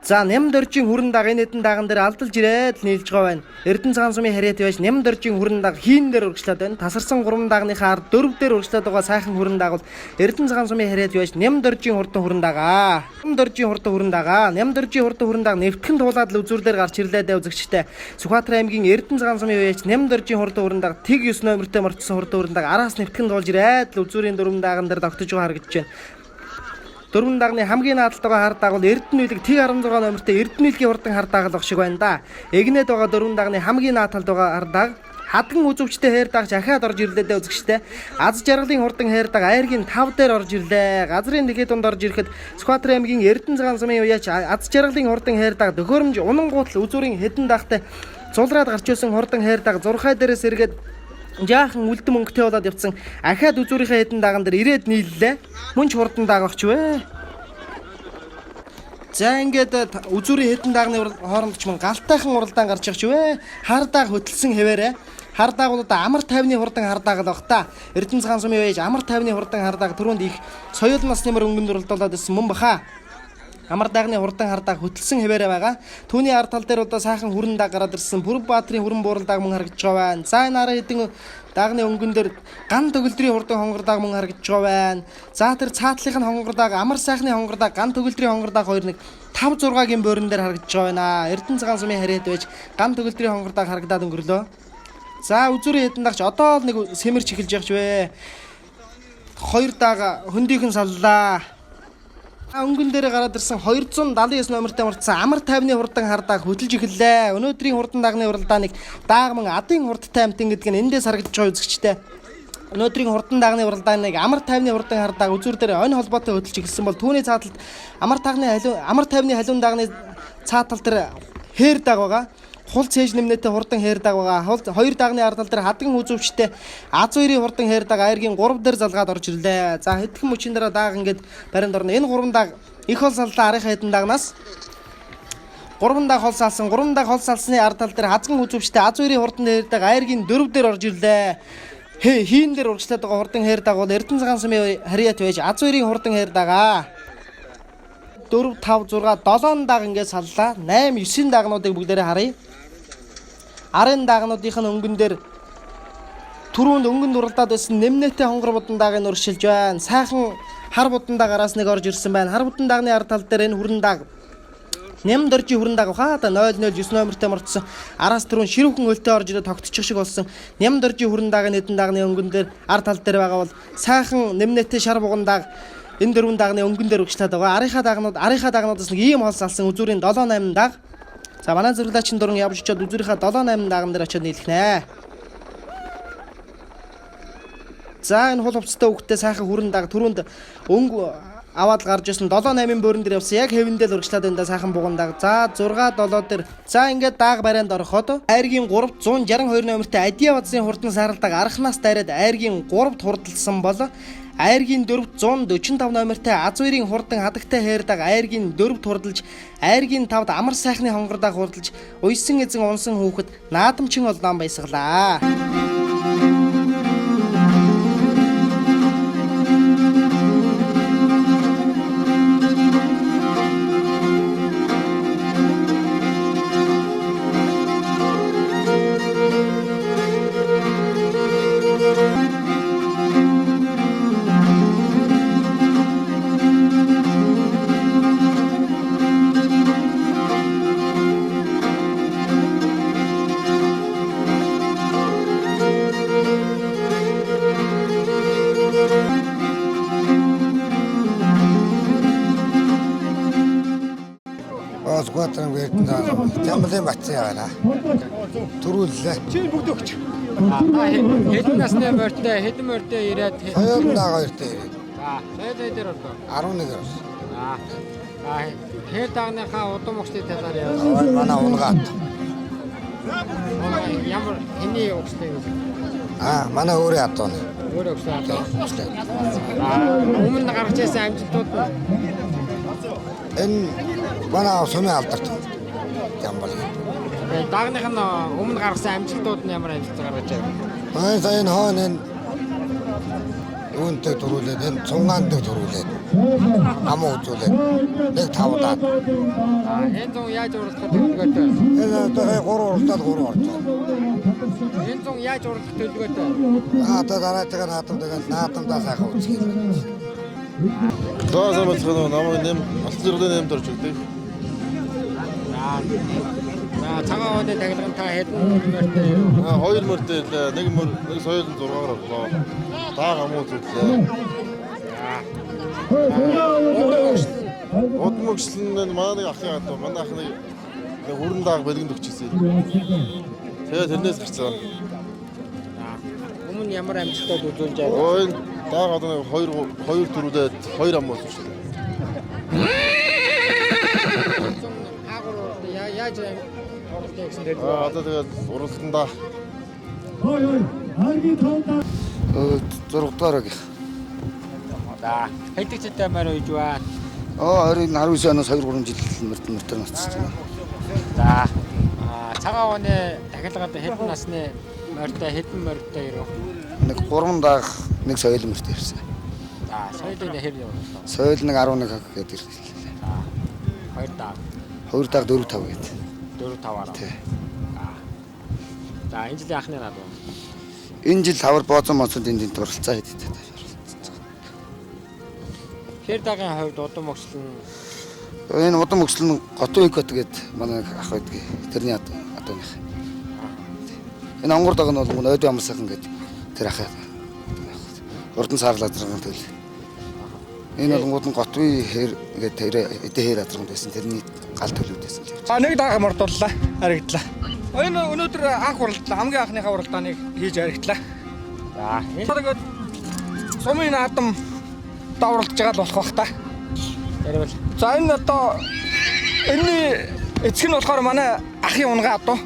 Speaker 7: за ням дөржийн хүрэн дааг энэ хэдэн дааган дээр алдалж ирээд л нийлж байгаа байна. Эрдэнэ цагаан сумын харьяат байж ням дөржийн хүрэн дааг хийн дээр урагшлаад байна. Тасарсан 3 даагныхаа ард 4 дээр урагшлаад байгаа сайхан хүрэн дааг бол Эрдэнэ цагаан сумын харьяат байж ням дөржийн хурдан хүрэн даагаа. Ням дөржийн хурдан хүрэн даагаа. Ням дөржийн хурдан хүрэн дааг нэвтгэн туулаад л үзүүр дээр гарч ирлээ дээ үзэгчтэй. Сүхбаатар аймгийн Эрдэнэ цагаан сумын байж ням дөржийн хурдан хүрэн дааг тэг 9 номертой морцсон хурдан хүрэн дааг араас нэвтгэн туулж ирээд л үзүүрийн 4 дааган дээр тогтож байгаа харагдаж байна. 4 даагны хамгийн наадалт байгаа хар дааг бол Эрдэнэ үйлэг тэг 16 номертой Эрдэнэ үйлгийн хурдан хар дааг л баг шиг байна да. Эгнээд байгаа 4 даагны хамгийн наадалт байгаа хар дааг хадган үзүүчтэй хэр дааг ахаад орж ирлээ дээ үзэгчтэй. Аз жаргалын хурдан хэр дааг айргийн 5 дээр орж ирлээ. Газрын нэгэд дунд орж ирэхэд Сүхбаатар аймгийн Эрдэнэ цагаан сумын уяач аз жаргалын хурдан хэр дааг төхөөрөмж унангуутал үзүүрийн хэдэн даагтай цулраад гарч ирсэн хурдан хэр дааг 6 дээрээс эргээд жаахан үлдэн мөнгөтэй болоод явцсан ахаад үзүүрийнхээ хэдэн дааган дээр ирээд нийллээ. Мөн ч хурдан дааг багч вэ. За ингээд үзүүрийн хэдэн даагны хооронд ч мөн галтайхан уралдаан гарч явж вэ. Хар дааг хөдөлсөн хэвээрээ хардааг бол одоо амар тайвны хурдан хардааг л баг та. Эрдэнэ цагаан сумын байж амар тайвны хурдан хардааг түрүүнд их соёл насны мөр өнгөнд оролдуулаад байсан мөн баха. Амар дагны хурдан хардааг хөтлсөн хэвээрээ байгаа. Түүний ард тал дээр одоо сайхан хүрэн даг гараад ирсэн. Бүрэг Баатарын хүрэн бууралдааг мөн харагдж байгаа байна. За энэ араа хэдэн дагны өнгөн дээр ган төгөлдрийн хурдан хонгордааг мөн харагдж байгаа байна. За тэр цаатлынх нь хонгордааг, амар сайхны хонгордааг, ган төгөлдрийн хонгордааг хоёр нэг 5 6-гийн бөөрөн дээр харагдж байгаа байна. Эрдэнэ цагаан сумын харьяат байж ган төгөлдрийн хонгордааг харагдаад өнгөрлөө. За үзүүрийн хэдэн дагч одоо л нэг сэмэрч эхэлж явж вэ. Хоёр даг хөндийнхэн саллаа. Өнгөн дээр гараад ирсэн 279 номертой мурцсан амар тайвны хурдан хардааг хөдөлж эхэллээ. Өнөөдрийн хурдан дагны уралдааныг даагман адын хурдтай амтэн гэдэг нь эндээс харагдж байгаа үзэгчтэй. Өнөөдрийн хурдан дагны уралдааныг амар тайвны хурдан хардааг үзүүр дээр онь холбоотой хөдөлж эхэлсэн бол түүний цааталд амар тайвны халуун дагны цаатал дээр хээр даг байгаа. Хул цээж нэмнэтэй хурдан хээр даг байгаа. Хоёр дагны ард тал дээр хадган үзүүвчтэй А2-ийн хурдан хээр даг айргийн 3 дээр залгаад орж ирлээ. За хэдхэн мөчийн дараа дааг ингээд баринд орно. Энэ 3 даг их хол саллаа арийнхаа хэдэн дагнаас 3 даг хол салсан. 3 даг хол салсны ард тал дээр хадган үзүүвчтэй А2-ийн хурдан хээр даг айргийн 4 дээр орж ирлээ. Хийн дээр урагшлаад байгаа хурдан хээр даг бол Эрдэнэ цагаан сумын харьяат байж А2-ийн хурдан хээр дагаа. 4 5 6 7 даг ингээд саллаа. 8 9 дагнуудыг бүгдээрээ харъя. Арын дагнуудынх нь өнгөн дээр түрүүнд өнгөнд уралдаад байсан нэмнэтэй хонгор будан дагыг уршилж байна. Сайхан хар будан дагаараас нэг орж ирсэн байна. Хар будан дагны ард тал дээр энэ хүрэн даг Ням доржи хүрэн даг хаата 009 номертой морцсон. Араас түрүүн ширүүхэн өлтөө орж ирээд тогтчих шиг болсон. Ням доржи хүрэн даг нэдэн дагны өнгөн дээр ард тал дээр байгаа бол сайхан нэмнэтэй шар буган даг энэ дөрвөн дагны өнгөн дээр өгчлээд байгаа. Арийнхаа дагнуудаас нэг ийм хол салсан үзүүрийн 7 8 даг. За манай зөвлөгөөчин дөрөн явж очиод үзүүрийнхаа 7 8 даган дээр очиод нийлхнэ. За энэ хул хувцастай хөвгтөө сайхан хүрэн даг түрүүнд өнгө аваад гарч ирсэн 7 8 бөөрөн дээр явсан. Яг хэвэндээ л урагшлаад энэ сайхан буган даг. За 6 7 дээр за ингээд даг барайнд ороход айргийн 362 номертой Адиа бадсын хурдан сааралдаг архнаас дайраад айргийн 3-т хурдалсан бол айргийн 445 номертой А2-ийн хурдан хадагтай хайрдаг айргийн 4-т хурдалж айргийн 5-д амар сайхны хонгордаг хурдалж уйсан эзэн унсан хүүхэд наадамчин олдон баясгалаа.
Speaker 3: Сквадрын вэртэн Жамлын батсан яваа. Төрүүллээ.
Speaker 5: Чи бүгд өгч.
Speaker 11: Хэдэн насны морьтой, хэдэн морьтой ирээд
Speaker 3: Соёлын даг хоёртой ирээд.
Speaker 11: За, соёлын дээр ордоо.
Speaker 3: 11 орс.
Speaker 11: Хээр дагныхаа удам өгчтэй талаар яа.
Speaker 3: Манай унгаат.
Speaker 11: Ямар хэний өгчтэй вэ?
Speaker 3: Манай өөрөө атон.
Speaker 11: Өөрөө өгчтэй атон. Өмнө гарч ирсэн амжилтууд
Speaker 3: энэ манай сумын алдарт Жамбал.
Speaker 11: Дагных нь өмнө гаргасан амжилтууд нь ямар амжилт гаргаж байна?
Speaker 3: За энэ хоон энэ үүнтэй төрүүлээд энэ цунгаанд төрүүлээд амуу үзүүлээд нэг тавдаад.
Speaker 11: Энэ зүүн яаж уралдах төлөвлөгөөтэй?
Speaker 3: Энэ одоо 3 уралдаад 3 орж байна.
Speaker 11: Энэ зүүн яаж уралдах төлөвлөгөөтэй?
Speaker 3: Одоо дараатайгаар наадамдаа сайхан үзэх юм.
Speaker 12: Тоосоо мэцхэн намайг нэм алцрын нэмд орж өгдөг.
Speaker 11: Цагаан хооны таглагын та хэдэн мөртэй?
Speaker 12: 2 мөртэй л нэг соёл 6-аар орлоо. Таа хамуу зүтлээ. Удам өгчлэн манай нэг ахын хатаа манай ах нэг хүрэн дааг бэлгэнд өгчихсэн. Тэгээд тэрнээс гарцсан.
Speaker 11: Өмнө ямар амжилтууд үзүүлж байгаа?
Speaker 12: Энэ дааг одоо 2 төрүүлээд 2 амуу зүчлээ.
Speaker 11: Яаж уралдах гэсэн дээр?
Speaker 12: Одоо тэгээд уралдандаа
Speaker 3: 6 дахь.
Speaker 11: За, хэдий жилтэй маар үйж байна?
Speaker 3: 19 оноос 2 3 жил мөртөө насцсан.
Speaker 11: За, цагаан хооны тахилгаанд хэдэн насны Морьтой хэдэн морьтой ирв.
Speaker 3: Нэг 3 даах нэг соёл мөрт ирсэн.
Speaker 11: За соёлын хэр явуулсан.
Speaker 3: Соёл нэг 11 гээд ирлээ.
Speaker 11: За 2 даа.
Speaker 3: 2 даах 4 5 гээд.
Speaker 11: 4 5-аар.
Speaker 3: Тий.
Speaker 11: За энэ жилийн анхны наад байна.
Speaker 3: Энэ жил хавар бооцон моцонд энд туралцаа хийдэг.
Speaker 11: Хэр дагийн хувьд удам өгсөл нь
Speaker 3: Энэ удам өгсөл нь Готын экот гээд манай ах байдгийг. Тэрний адууных. Энэ онгор дог нь бол ойд амар сайхан гээд тэр ахаа. Урдан саар лазрагын төл. Энэ бол гудын Готын хэр гээд тэр эдэ хэр лазраганд байсан. Тэрний гал төлөвд байсан.
Speaker 7: Нэг даага мордууллаа. Харагдлаа. Энэ өнөөдөр анх уралдлаа. Хамгийн анхныхаа уралдааныг хийж харагдлаа.
Speaker 11: за энэ
Speaker 7: Тэгээд сумын наадам давралж байгаа л болох бах та.
Speaker 11: тэрвэл
Speaker 7: За энэ одоо энэний эцэг нь болохоор манай ахын унгаа одоо.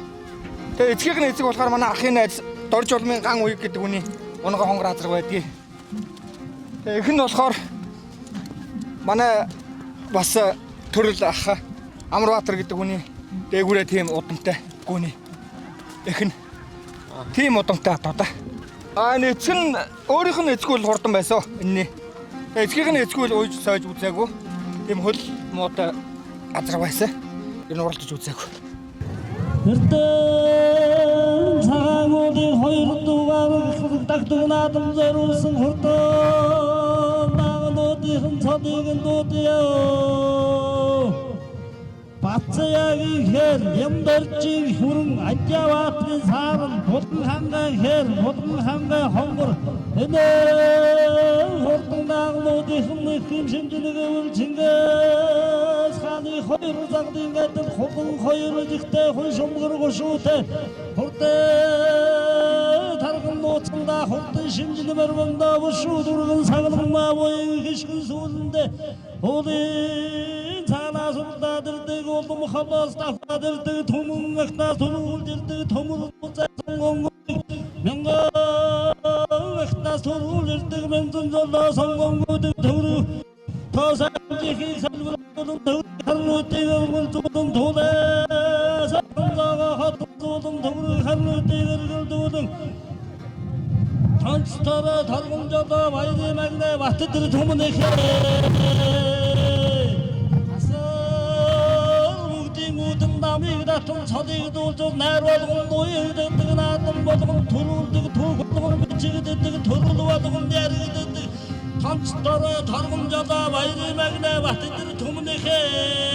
Speaker 7: Тэгээ эцгийнх нь эцэг болохоор манай ахын найз Дорж улмын ган уяг гэдэг үний унгаа хонгор азраг байдгийг. Тэгээ эх нь болохоор манай бас төрөл ах Амрбаатар гэдэг үний дээгүүрээ тийм удамтай гүний. Эх нь тийм удамтай одоо да. Энэ эцэг нь өөрийнх нь эцэг бол хурдан байсан энэний. Эцгийнх нь эцэг бол ууж сойж үзээгүй. Тийм хөл муутай азраг байсан. Энэ уралдаж үзээгүй.
Speaker 10: Хурдан цагаануудын хоёр дугаар дагдаг наадам зориулсан хурдан наагнуудын цодыг дуудъя. Бацаягийн хэр ямдарчиг хүрэн Ажааватрын саарн Булган хангаан хэр Булган хангаан хонгор энэ хурдан наагнуудын нэхэм шимжлэгэвэл Чингис хааны хоёр загдын адил хурдан хоёр ихтэй хүн шумгар гошуутай хурдан тарган нууцанда хурдан шимжлэмэр банда бушуу дурган сагалмаа боён хишгэн сүүлэндэ Цаанаас урдадэрдэг улам халаас тафадэрдэг түмэн ахнаас түрүүлдэрдэг төмөр уцаасан гонгог мянган ахнаас түрүүлдэрдэг мэнзэн золоо сонгонгодог төврөө тоосаажихи салвруудын төврөө харнуудыг өргөл зуудын тулаа саханзаага хатуудын төврөө харнуудыг өргөл зуудын танцтара таргамжада баяры магнэ баттэр түмэнэхээ намыг датан цодыг дуулж найр болгон уйддаг наадам болгон төрүүлдэг түүх болгон бичигддэг төрөл болгон яригддаг танцтараа таргамжалаа баярын магнаа баттэр түмнэхээ